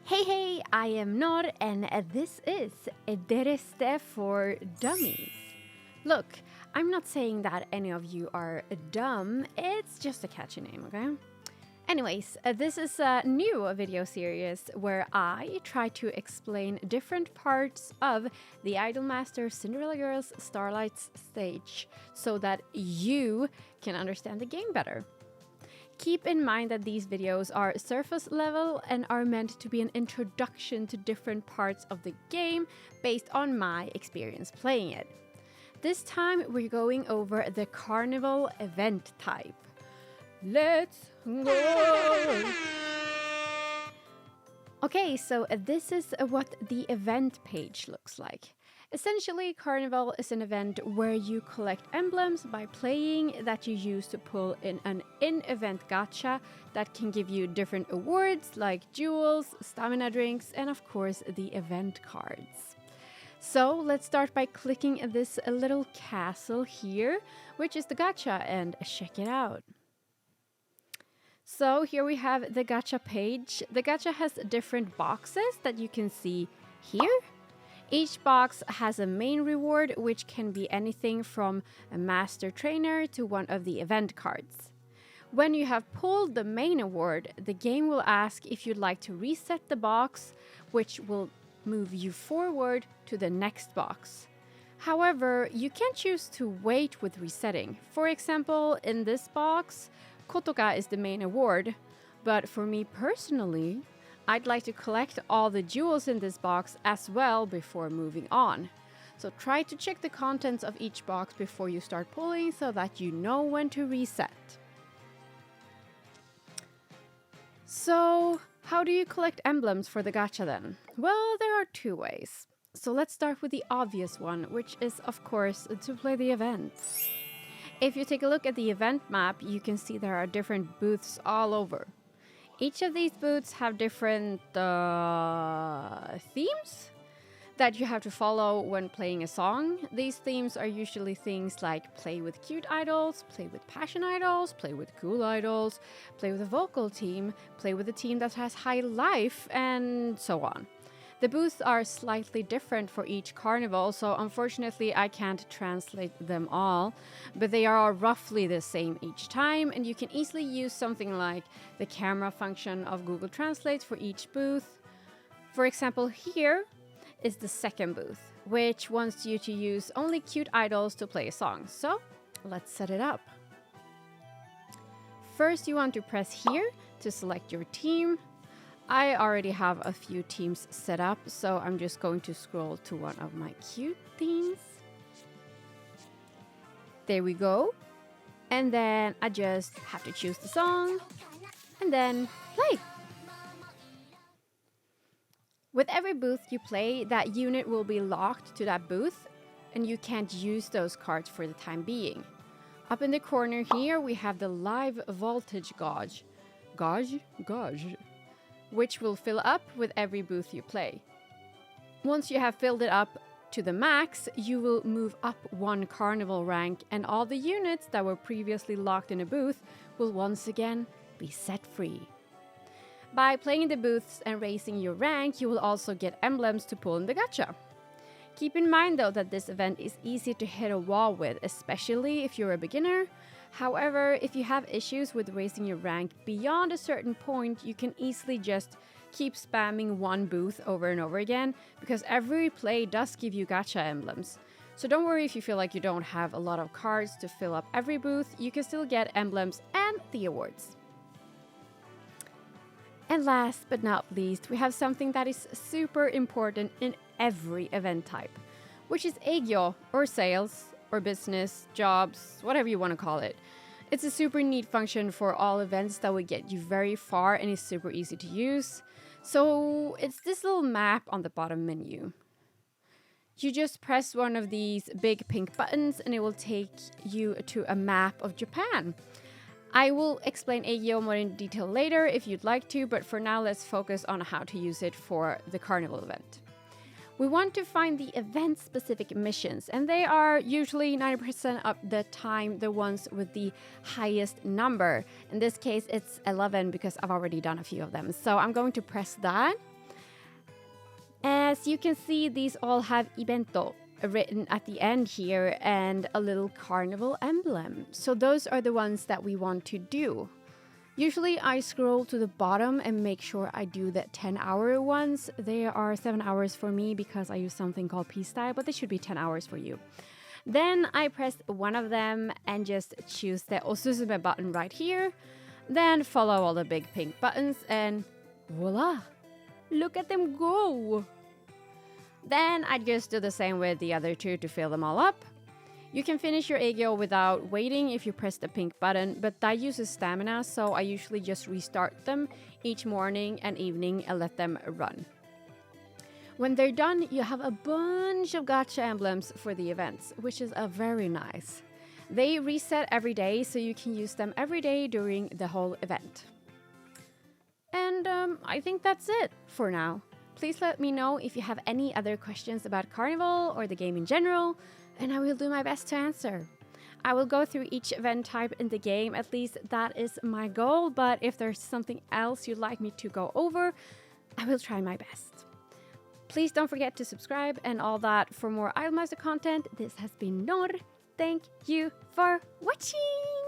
Hey, I am Nor, and this is DERESUTE for Dummies. Look, I'm not saying that any of you are dumb, it's just a catchy name, okay? Anyways, this is a new video series where I try to explain different parts of the Idolmaster Cinderella Girls Starlight Stage so that you can understand the game better. Keep in mind that these videos are surface level and are meant to be an introduction to different parts of the game based on my experience playing it. This time we're going over the Carnival event type. Let's go! Okay, so this is what the event page looks like. Essentially, Carnival is an event where you collect emblems by playing that you use to pull in an in-event gacha that can give you different awards like jewels, stamina drinks, and of course the event cards. So let's start by clicking this little castle here, which is the gacha, and check it out. So here we have the gacha page. The gacha has different boxes that you can see here. Each box has a main reward, which can be anything from a master trainer to one of the event cards. When you have pulled the main award, the game will ask if you'd like to reset the box, which will move you forward to the next box. However, you can choose to wait with resetting. For example, in this box, Kotoka is the main award, but for me personally, I'd like to collect all the jewels in this box as well before moving on. So try to check the contents of each box before you start pulling so that you know when to reset. So, how do you collect emblems for the gacha then? Well, there are two ways. So let's start with the obvious one, which is of course to play the events. If you take a look at the event map, you can see there are different booths all over. Each of these booths have different themes that you have to follow when playing a song. These themes are usually things like play with cute idols, play with passion idols, play with cool idols, play with a vocal team, play with a team that has high life, and so on. The booths are slightly different for each carnival, so unfortunately I can't translate them all, but they are roughly the same each time, and you can easily use something like the camera function of Google Translate for each booth. For example, here is the second booth, which wants you to use only cute idols to play a song. So let's set it up. First, you want to press here to select your team. I already have a few teams set up, so I'm just going to scroll to one of my cute themes. There we go. And then I just have to choose the song and then play. With every booth you play, that unit will be locked to that booth and you can't use those cards for the time being. Up in the corner here, we have the live voltage gauge, which will fill up with every booth you play. Once you have filled it up to the max, you will move up one carnival rank, and all the units that were previously locked in a booth will once again be set free. By playing the booths and raising your rank, you will also get emblems to pull in the gacha. Keep in mind though that this event is easy to hit a wall with, especially if you're a beginner. However, if you have issues with raising your rank beyond a certain point, you can easily just keep spamming one booth over and over again, because every play does give you gacha emblems. So don't worry if you feel like you don't have a lot of cards to fill up every booth, you can still get emblems and the awards. And last but not least, we have something that is super important in every event type, which is Eigyo, or sales, or business, jobs, whatever you want to call it. It's a super neat function for all events that will get you very far and is super easy to use. So it's this little map on the bottom menu. You just press one of these big pink buttons and it will take you to a map of Japan. I will explain Eigyo more in detail later if you'd like to, but for now let's focus on how to use it for the Carnival event. We want to find the event-specific missions, and they are usually 90% of the time the ones with the highest number. In this case, it's 11 because I've already done a few of them. So I'm going to press that, As you can see, these all have evento written at the end here and a little carnival emblem. So those are the ones that we want to do. Usually I scroll to the bottom and make sure I do the 10-hour ones. They are 7 hours for me because I use something called peace style, but they should be 10 hours for you. Then I press one of them and just choose the osusume button right here. Then follow all the big pink buttons and voila! Look at them go! Then I just do the same with the other two to fill them all up. You can finish your Aegyo without waiting if you press the pink button, but that uses stamina, so I usually just restart them each morning and evening and let them run. When they're done, you have a bunch of gacha emblems for the events, which is very nice. They reset every day, so you can use them every day during the whole event. And I think that's it for now. Please let me know if you have any other questions about Carnival or the game in general, and I will do my best to answer. I will go through each event type in the game, at least that is my goal, but if there's something else you'd like me to go over, I will try my best. Please don't forget to subscribe and all that for more Idolmaster content. This has been Nor. Thank you for watching!